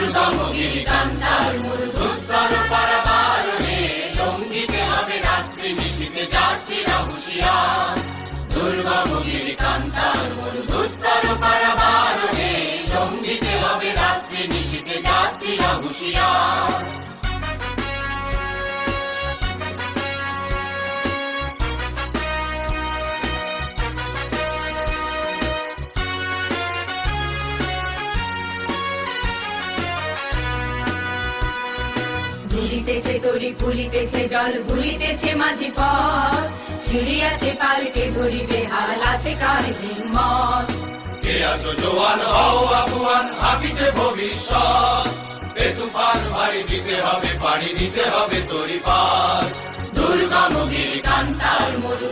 দুর্গম গিরিকান্তার মরুদুস্তর পারাবারণে লঙ্ঘিতে হবে রাত্রি নিশীথে যাত্রীরা হুঁশিয়ার। দুর্গম গিরিকান্তার মরুদুস্তর পারাবারণে লঙ্ঘিতে হবে রাত্রি নিশীথে যাত্রীরা হুঁশিয়ার। দুলিতেছে তরি ফুলিতেছে জল ভুলিতেছে মাঝি পথ, সিঁড়ি আছে পালকে ধরিবে হাল আছে কার হিম্মত। কে আছো জোয়ান হও আগুয়ান হাকিছে ভবিষ্যৎ, এ তুফান ভারী দিতে হবে পাড়ি দিতে হবে তরি পার। দুর্গম গিরিকান্তার মরু